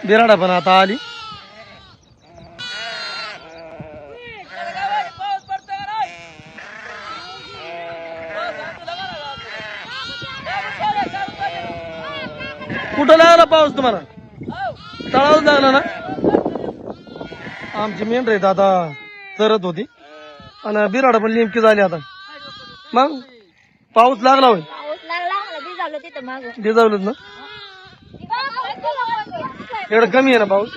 बिराडा पण आता आली. कुठं लागला पाऊस तुम्हाला? तळावर लागला ना. आमची मेंढर आहेत आता चरत होती आणि बिराड पण नेमकी झाली आता. मग पाऊस लागला होय. भिजावलंच ना. एवढं कमी आहे ना पाऊस.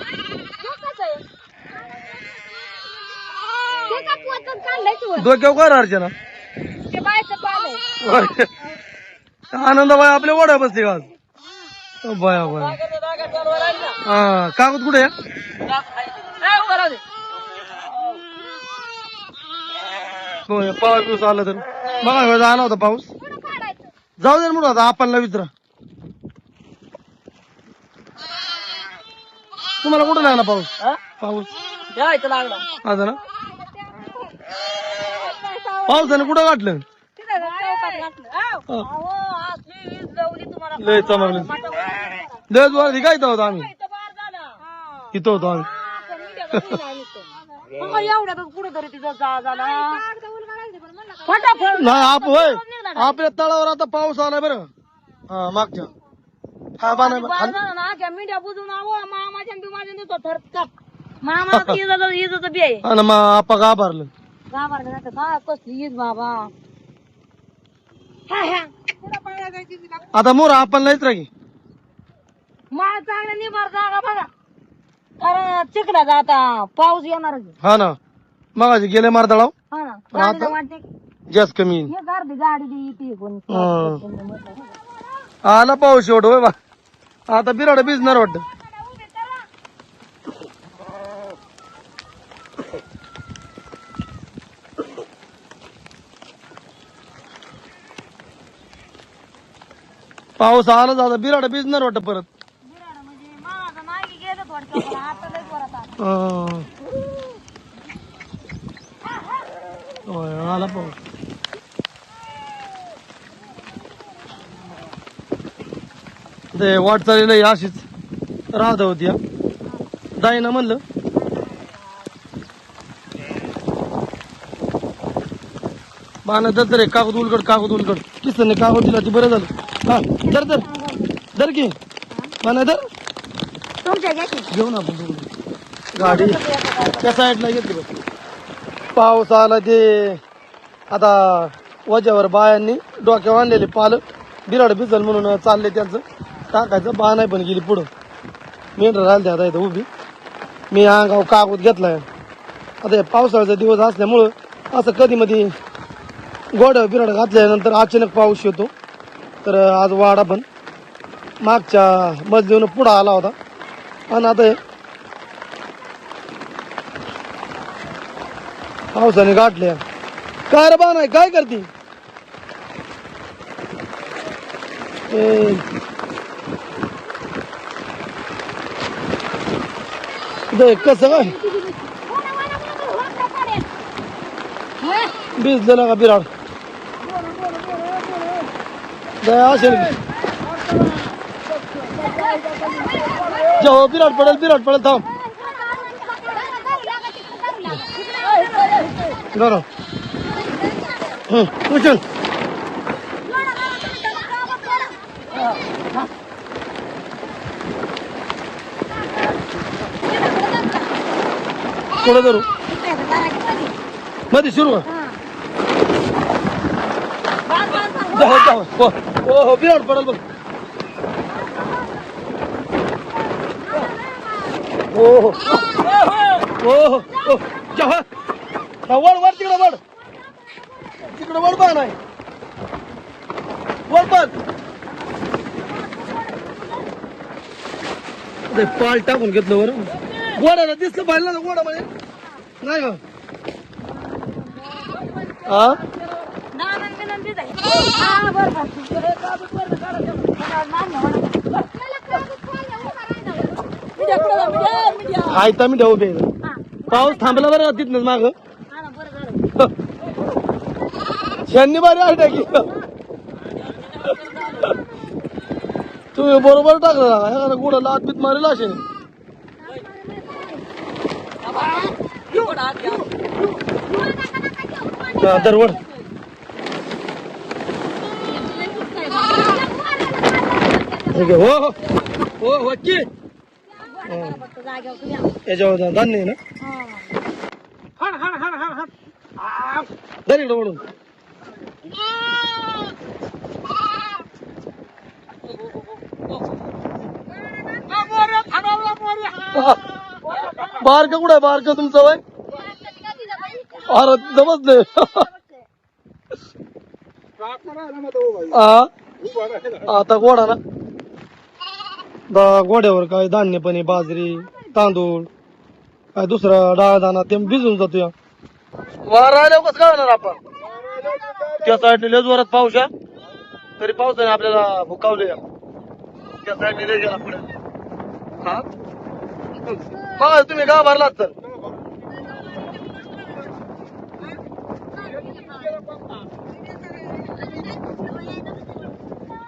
डोक्यावर काय राहायचे ना. आनंद बाय आपल्या ओढ्या बसते का आज. बया बया. हा कागद कुठे पाऊस आला तर मग आला होता पाऊस. जाऊ दे म्हणून आता आपणला विचारा. तुम्हाला कुठं लागला पाऊस? पाऊस लागला आता ना. पावसाने कुठं गाठलं? लय चमकलं. लय जोरात काय इथं होतो आम्ही. इथं होतो आम्ही. नाही आप होय आपल्या तळावर आता पाऊस आलाय बरं. हा मागच्या हा बाना मिंड्या बुजून मामाच्या बिमाच्या देतो थरकाप मामा इजाचं बी आहे. आणि मग आपा घाबरलं. घाबरलं का कसली ईद बाबा. आता मोर आपण नाहीच राही. मला चांगलं निभार जागा बघा कारण चिखला आता पाऊस येणार. हा ना मग गेले मारदळाव. हा ना गाडीला वाटते जास्त कमी हे गर्दी गाडी येते कोण आला पाऊस शेवट होय बा. आता बिराड भिजणार वाटत. पाऊस आला जाता बिराड भिजणार वाटत परत. आला पाऊस. ते वाटचालीला अशीच राहत होती. जाईना म्हणलं बाना दर रे कागद उलगड किसने कागद दिला ती बरं झालं. हा दर की बाना दर घेऊ ना आपण गाडी त्या साईडला घेतली. पाऊस आला ते आता वजावर बायांनी डोक्यावर आणलेले पाल बिराड भिजल म्हणून चालले त्यांचं टाकायचं. बा नाही पण गेली पुढं. मेंढर राहिली आता इथं उभी. मी अंगावर कागद घेतलाय. आता पावसाळ्याचा दिवस असल्यामुळं असं कधी मध्ये गोड्या बिराड घातल्यानंतर अचानक पाऊस येतो. तर आज वाडा पण मागच्या मजलीनं पुढं आला होता आणि आता पावसाने गाठले. काय रे बा नाही काय करते कसं काय भिजलेला का बिराड असेल. जेव्हा बिराड पडेल थांब बरं उचल. पुढे धरू मध्ये सुरू हो बिराड पडेल बघ. हो हो हो वड तिकडं वड बघ नाही वड बघ. पाल टाकून घेतलं बरं. गोड्याला दिसलं पाहिलं ना गोडा म्हणजे नाही का. हा आयता मी उभे. पाऊस थांबला बरं तिथनच माग यांनी बारी आहे की तुम्ही बरोबर टाकला गोडा लाट बीत मारेल असे. दरवड हो हो हो हो की याच्यावर धान्य आहे ना दर इकडं ओढून बारका कुठं आहे बारका तुमचं वय अरे जमच आता गोडा ना गोड्यावर काय धान्य पण आहे बाजरी तांदूळ काय दुसरा डाळ दाणा ते भिजून जातो या वारा आल्यावर कसं काय होणार आपण त्या साईडने लय जोरात पाऊस या तरी पावसाने आपल्याला भुकावले या त्या साईडने लय गेला पुढे हा बघा तुम्ही गाव भरलात तर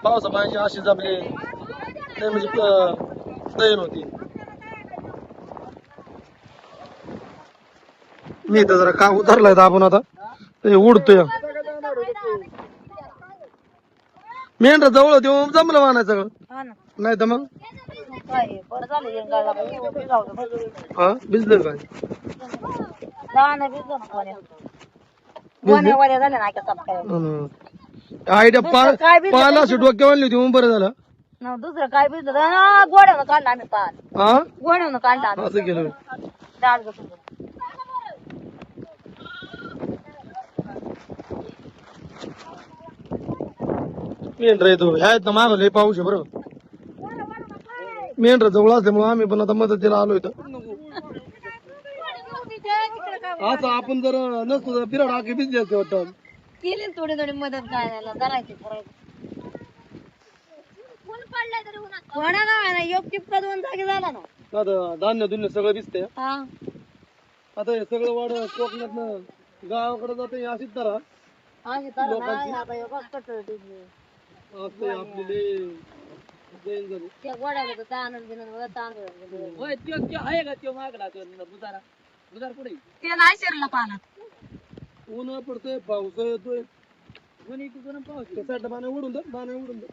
पावसा पाण्याची अशी जमली ते म्हणजे दैन होती मी तर जरा का उतरलाय आपण आता ते उडतोय मेंढरा जवळ होती जमलं मानाय सगळं नाही तर मग हा भिजलं काय आयडिया पाला अशी डोक्यावर आणली होती मग बरं झालं दुसरं काय भिजलं गोड्यानं काढला आम्ही पान हा गोड्यानं काढला असं केलं डाळ मेंढरा येतो ह्यात मागं लय पाऊस आहे बरोबर मेंढरा जवळ असल्यामुळे आम्ही पण आता मदतीला आलो इथं असं आपण जर नसतो तर बिराड आखी भिजली असते वाटतं केली थोडी थोडी मदत करायला करायची योग टिपका दोन जागी झाला ना आता धान्य धुन्य सगळं दिसतंय हा आता हे सगळं वाढ कोकणात गावाकडे जाते अशीच तर आपली त्या गोड्याला तर तांदूळ बिनूळ तांदूळ आहे का तो मागला तो बुजारा बुजार पुढे ते नाही शिरला पाण्यात ऊन पडतोय पाऊस येतोय कोणी तिकडून पाऊस त्यासाठी बाणे उडून दे बाणे उडून दे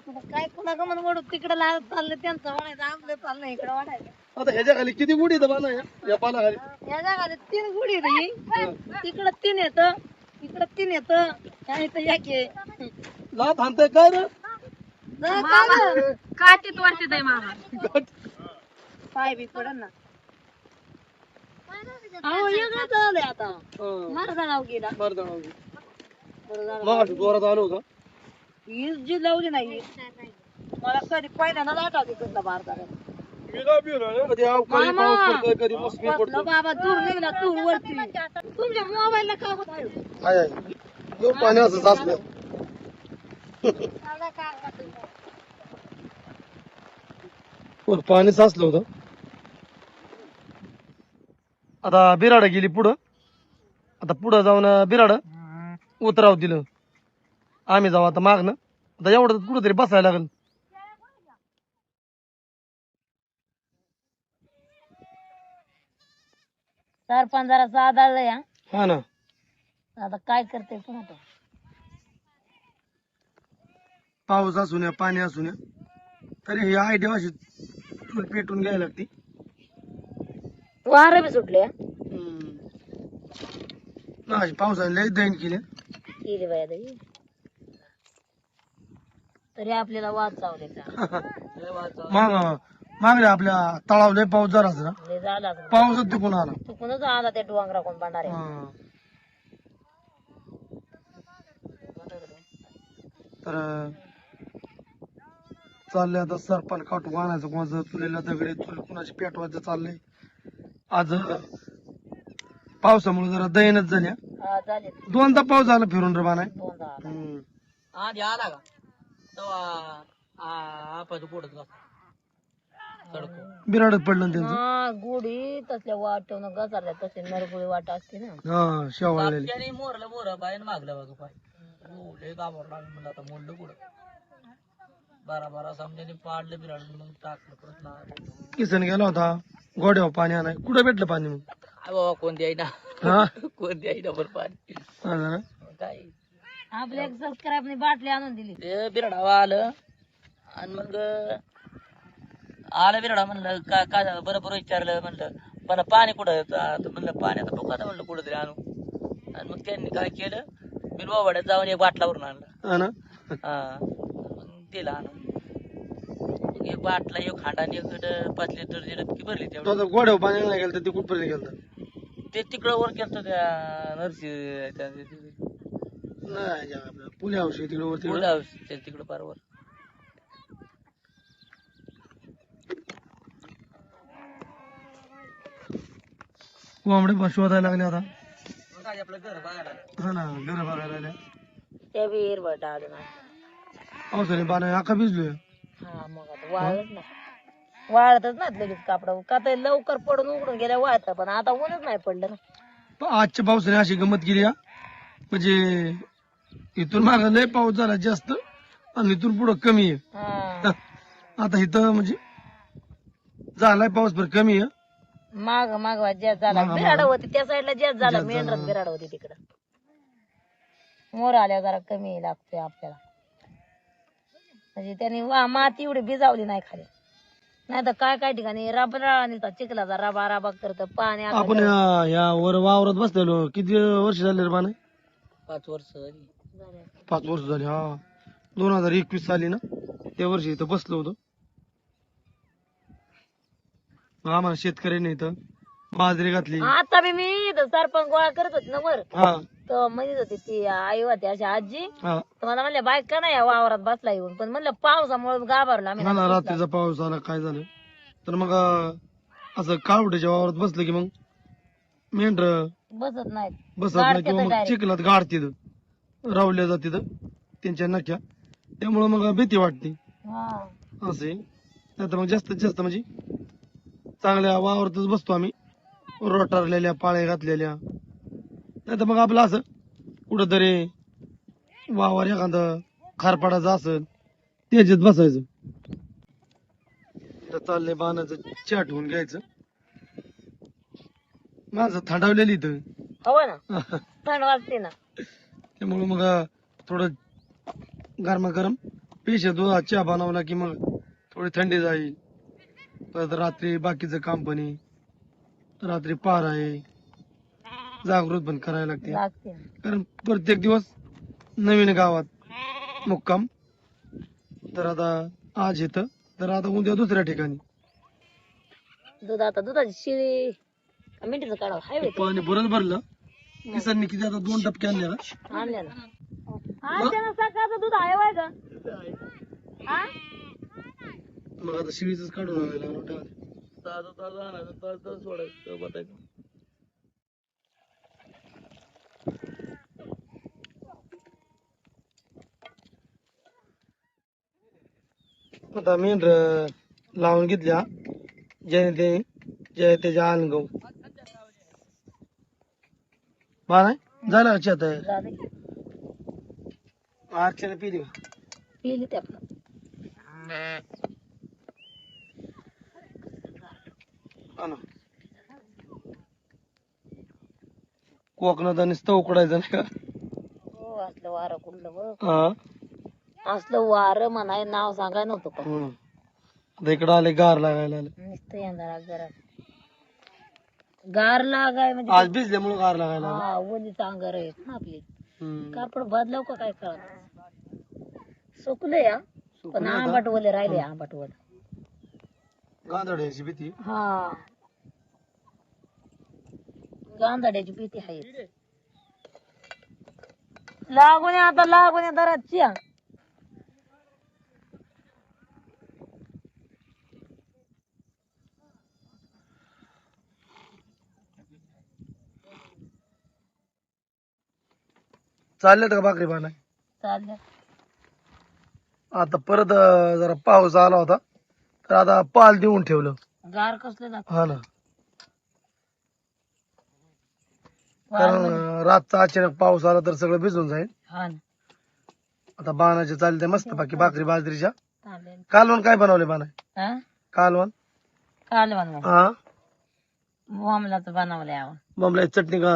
काय कुणा गमन ओढू तिकडे लागत चाललं त्यांचं वाढायचं आपलं चाललं इकडे वाढायचं आता ह्याच्या खाली किती गुढी येतं बाणा या पाला खाली या जागा 3 गुढी रे तिकडं 3 येत इकडं 3 येत एक लाथ हाणताय काय रे काटीत वाटत आहे मामा पाय बी पडन ना अहो वेगळं झालंय आता मारदा नाव गेला मग जोरात आलो होता हीच जी लावली नाही मला कधी पहिल्यांदा लाटा तिकडला बार करायला कधी अवकाळी पाऊस पडतोय कधी मोसमी पडतो बाबा दूर निघला दूर वरती तुमच्या मोबाईलला का होत आहे पाणी असं साचलं पाणी साचलं होतं आता बिराड गेली पुढं आता पुढं जाऊन बिराड उतराव दिलं आम्ही जाऊ आता मागणं आता एवढं कुठं तरी बसायला लागेल सरपंच जरा साधाळलंय हा ना आता काय करते पुन्हा पाऊस असू नये पाणी असू नये तरी ही आयडिया अशी चूल पेटून घ्यायला लागती वारं बी सुटले अशी पावसाने लय दैन केले केली बाया तरी तरी आपल्याला वाद चावले मागल्या आपल्या तळाव लय पाऊस जरा ना लय झाला पाऊसच तिकून आला चुकूनच आला त्या डोंगरा कोण भांडारे तर चाललंय आता सरपण काटू आणायचं कोणाचं चुलीला दगडे चुल कुणाची पेटवायचं चाललंय आज पावसामुळे जरा दैनच झाल्या झाले दोनदा पाऊस झाला फिरून रे बानाय आधी आला का तेव्हा आपण पुढत बिराडत पडलं ना त्यांचं गुढी तसल्या वाटवून घसारल्या तसे नरगुळी वाट असते ना हा शेवाळलेली मोरलं बाहेर मागलं बघ पाय लय गावावर लागलं म्हणलं आता मोडलं पुढं बारा समजाने पाडलं बिराडलं मग टाकलं परत लावलं. किसन गेला होता गोड्यावर पाणी आणाय. कुठं भेटलं पाणी मग? काय बाबा कोणती आहे ना हा कोणती आहे ना बरं पाणी हा ना? काय आपल्या एक सबस्क्राईबने बाटली आणून दिली. ते बिराडावा आलं आणि मग आलं बिराडा म्हणलं काय काय झालं बरं विचारलं म्हणलं पण पाणी कुठं आहे? तर म्हणलं पाणी आता बघू आता म्हणलं कुठं तरी आणू. आणि मग त्यांनी काय केलं बिलवाड्यात जाऊन एक बाटलावरून आणलं. हा ना? हा मग दिला आणून मग एक बाटला एक हांडा आणि एक 5 लिटर दिलं की भरली तो तेवढं. आता गोड्यावर पाणी आणायला गेलं तर ते कुठपर्यंत गेलं? ते तिकडं वर केलं त्या नर्सी नाही आपल्या पुण्या औषध तिकडे वरती तिकडं पारवर कोंबडे पण शोधायला लागले आता. आपलं घर बघायला हा ना घर बघायला आल्या. त्या बी हिरवट आलं ना. पावसाने पाणी आका भिजलोय. हा मग आता वाळत ना वाळतच ना लगेच कापडा का ते लवकर पडून उघडून गेल्या वाळत पण आता ऊनच नाही पडलं ना. आजच्या पावसाने अशी गंमत केली हा म्हणजे इथून माग लय पाऊस झाला जास्त आणि इथून पुढं कमी आहे. हा आता इथं म्हणजे झालाय पाऊस पण कमी आहे. मागवा जास्त झाला मागं. बिराड होती त्या साईडला जास्त झाला जास्त मेंढरात झाला. बिराड होती तिकडं. मोर आल्या जरा कमी लागतोय आपल्याला म्हणजे त्यांनी माती एवढी भिजावली नाही खाली नाही तर काय काय ठिकाणी रबरा निघतात चिखलाचा रबा करत पाणी आता आपण या वर वावरात बसलेलो किती वर्ष झाले रे पाणी? 5 वर्ष झाली. झालं. 5 वर्ष झाली. हा 2021 साली ना त्या वर्षी इथं बसलो होतो. आम्हाला शेतकऱ्यांनी इथं बाजरी घातली. आता बी मी इथं सरपंच गोळा करत होती ना वर हा तर म्हणत होती ती आई होती अशी आजी हा तर मला म्हणल्या बाईक का नाही या वावरात बसला येऊन पण म्हणलं पावसामुळे घाबरलो आम्ही हा ना रात्रीचा पाऊस आला काय झालं तर मग असं काळवट्याच्या वावरात बसलं की मग मेंढर बसत नाहीत बसत नाही गाडते किंवा तर मग direct. चिखलात गाडतीत रावल्या जातीत त्यांच्या नख्या त्यामुळे मग भीती वाटते हा असे. नाही मग जास्तीत जास्त म्हणजे चांगल्या वावरातच बसतो आम्ही रोटारलेल्या पाळ्या घातलेल्या नाही तर मग आपलं असं कुठंतरी वावर एखादं खारपाडाचं असेल त्याच्यात बसायचं. तर चाललंय बाणाचं चहा ठेवून घ्यायचं. माझं थंडावलेली इथं हो ना थंड वाजते ना त्यामुळे मग थोडं गरमागरम पेशा दुधात चहा बनवला की मग थोडी थंडी जाईल. परत रात्री बाकीचं काम पण आहे. रात्री पार आहे जागृत पण करायला लागते लागते कारण प्रत्येक दिवस नवीन गावात मुक्काम. तर आता आज येतं तर आता उद्या दुसऱ्या ठिकाणी. दूध आता दुधाची शिळी मिनिटचं काढा हायवे पाणी बरंच भरलं किसांनी किती आता 2 टपके आणले ना. आणल्या ना आणल्या सकाळचं दूध आहे वाय का हा? मग आता शिळीच काढून आणायला लागलं. सोडायचं बटायचं. आता मेंढर लावून घेतल्या ज्याने ते जे त्याच्या अनगव बा नाही झालं अच्छा तयार. झालं की. आरच्याला पिली का? पिली ते आपलं हा ना. कोकणात आणि स्तव उकडायचं नाही का? हो असलं वारं कुठलं बघ हा असलं वारं म्हणाय नाव सांगाय नव्हतं पण हम्म. आता इकडं आले गार लागायला आले. नुसतं यंदा जरा गार लागाय म्हणजे आज भिजल्यामुळे गार लागायला आले. हा वलीचं अंगार आहे ना आपली हम्म. कापड बदलाव का काय कळत सुकले या पण आंबट वले राहिले आंबट वल गांधड्याची भीती. हा गांधाड्याची भीती आहे लागून आता लागून दरात चिया चालल्यात का भाकरी पाना? चालल्या आता परत जरा पाऊस आला होता तर आता पाल देऊन ठेवलं. गार कसले लागत हा ना कारण रातचा अचानक पाऊस आला तर सगळं भिजून जाईल. हा ना आता बाणाचे चालते मस्त बाकी भाकरी बाजरीच्या तांबे कालवण काय बनवले बाना हा कालवण कालवण हा बोंबलाच बनवलंय अहो. बोंबला चटणी का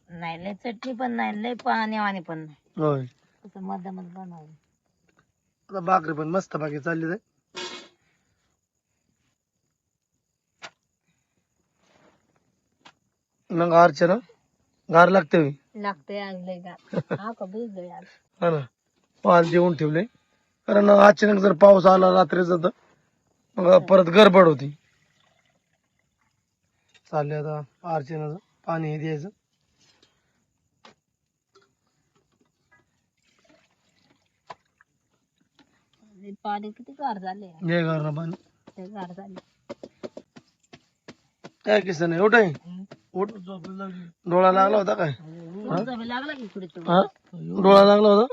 नाही लय चटणी पण नाही लय पाण्यावाणी पण नाही होय असं मध्यमच बनवलं. आता भाकरी पण मस्त बाकी चालली जाय मग अर्चना गार लागते होय. लागतंय आज लय गार हा का भिजलोय आज. हा ना पाल देऊन ठेवले कारण अचानक जर पाऊस आला रात्रीचा तर मग परत गडबड होती. चालले आता अर्चनाचं पाणी हे द्यायचं. हे पाणी किती गार झाले हे गार ना पाणी ते गार झाले. काय किस्सा नाही उठ आहे. उठ डोळा लागला होता काय तुमचा बी लागला की पुढे हा डोळा लागला होता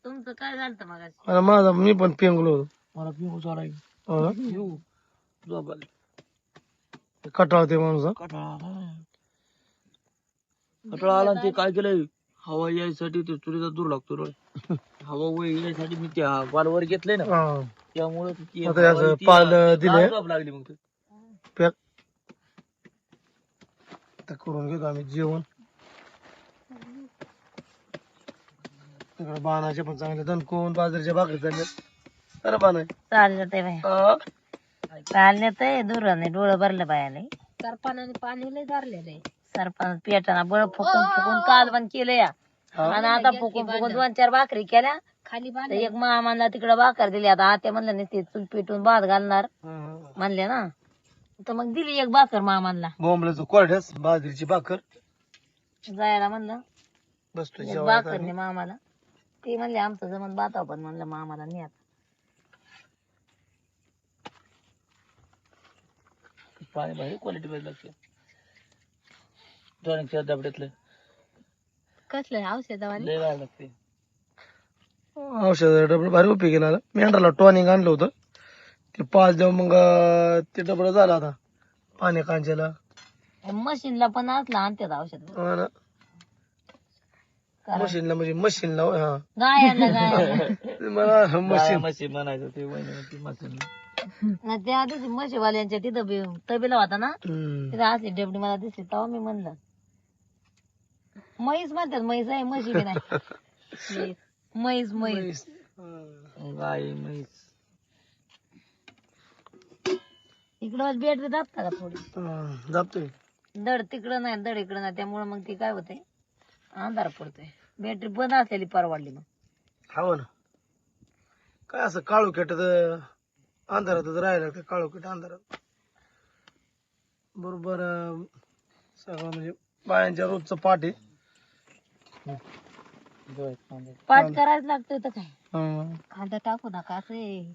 तुमचं काय झालं मग अरे माझा मी पण पेंगलो होतो मला पेंगू सोडायचं कटाळ ते माणूस कटाळा आला आणि ते काय केलंय हवा यायसाठी ते चुलीचा दूर लागतो रे. हवा वर यायसाठी मी त्या वालवर घेतलंय ना हा. त्यामुळे आता याचं पाल दिलंय लागली मग ते. पॅक आता करून घेतो आम्ही जेवण. तिकडे बाणाचे पण चांगले दणकून बाजरीच्या भाकरी चालले अरे बाण चाललं ते बाय चालले ते दुराने डोळं भरलं बायाने सरपणाने पाणी लय धरलेलं सरपण पेटाना बळ फुकून फुकून कालवण केलं या आणि आता फुकून फुकून 2-4 भाकरी केल्या खाली एक मामाला तिकडे भाकर दिली आता आत्या म्हणलं नाही ते चूल पेटून भात घालणार म्हणले ना तर मग दिली एक भाकर मामाला बोंबल्याचं कोरड्यास बाजरीची भाकर जायला म्हणलं बसतो एक भाकर नाही मामाला ते म्हणले आमचं जमन भाताव पण म्हणलं मामाला नाही आता पाणी भारी क्वालिटी पाहिजे लागते टॉनिकच्या डबड्यातलं कसलं औषधावानी लय भारी लागते. औषध डबल भारी उपयोग केला मेंढराला टॉनिक आणलं होतं ते 5 देव मग ते डबल झालं आता पाणी कांच्याला मशीनला पण असला आणतात औषध मशीनला म्हणजे मशीनला हा गायांना गायांना मला मशीन मशीन म्हणायचं ते वहिनी मशीन त्या दिवशी म्हशीवाल्यांच्या तिथं तबेला होता ना हम्म. तिथं असली डेबडी मला दिसली तेव्हा मी म्हणलं म्हैस म्हणतात म्हैस आहे म्हशी बी नाही म्हैस म्हैस गाई म्हैस इकडं बॅटरी दाबता का थोडी जातोय दड तिकडं नाही दड इकडं नाही त्यामुळे मग ती काय होते अंधार पडतोय बॅटरी बंद असलेली परवडली मग हो ना काय असं काळू खेटत अंधारातच राहिलं ते काळू खेट अंधारात बरोबर सगळं म्हणजे बायांच्या रोजचं पाठ आहे पाठ करायला लागतोय तर काय हा. खांदा टाकू नका असं आहे.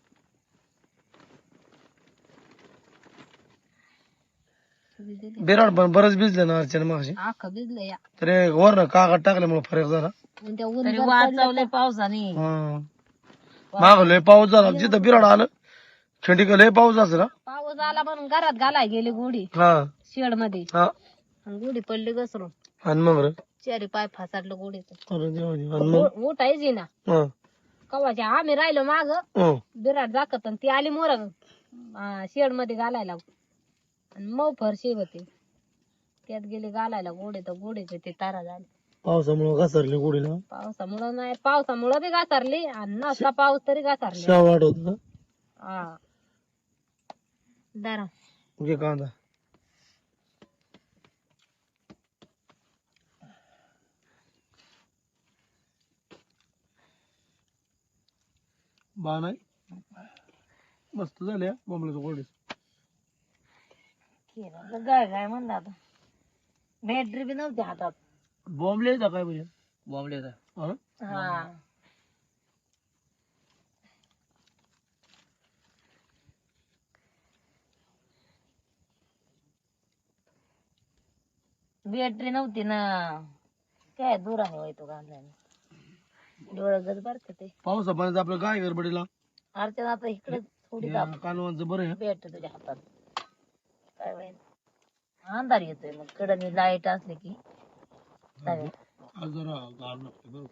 बिराड पण बरंच भिजलं ना अर्चना मागाशी आख भिजलं या तरी वर ना कागद टाकल्यामुळे फरक झाला तरी वाचवलंय पावसाने माग लय पाऊस झाला जिथं बिराड आलं खिंडी लय पाऊस असला पाऊस आला म्हणून घरात घालाय गेली गुढी हा शेड मध्ये हा गुढी पडली घसरून आणि मग रे चारी पाय फासाडलं गुढीच अरे देवा देवा. आणि मग उठायची ना हा. कवाच्या आम्ही राहिलो माग हं. बिराट दाखत ती आली मोर शेड मध्ये घालायला आणि मऊ फरशी होते त्यात गेले घालायला गोडे तर गोडेचे ते तारा झाले पावसामुळे घसरली गुढीला पावसामुळं नाही पावसामुळं बी घासारली आणि नसला पाऊस तरी घासारली शाव वाढवत ना हा दारा घे कांदा बा नाही मस्त झाल्या बोंबल्याचं गोडीस काय काय म्हणलं आता बॅटरी बी नव्हती हातात बॉम्बले येतात काय म्हणजे बॉम्बले हा बॅटरी नव्हती ना काय दुराने व्हायचो गांधल्याने डोळं गज भरते ते पावसा पाण्यात आपलं गाय गडबडीला अर्चना आता इकडे थोडी दाब कालवांचं बरं आहे बॅटरी तुझ्या हातात काय होईल अंधार येतोय मग कडनी लाईट असली की चालेल. आज जरा गार लागते बरं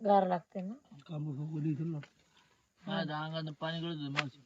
गार लागते ना. काम बघू इथून ना. माझ्या अंगात पाणी गळत होतं मावशी.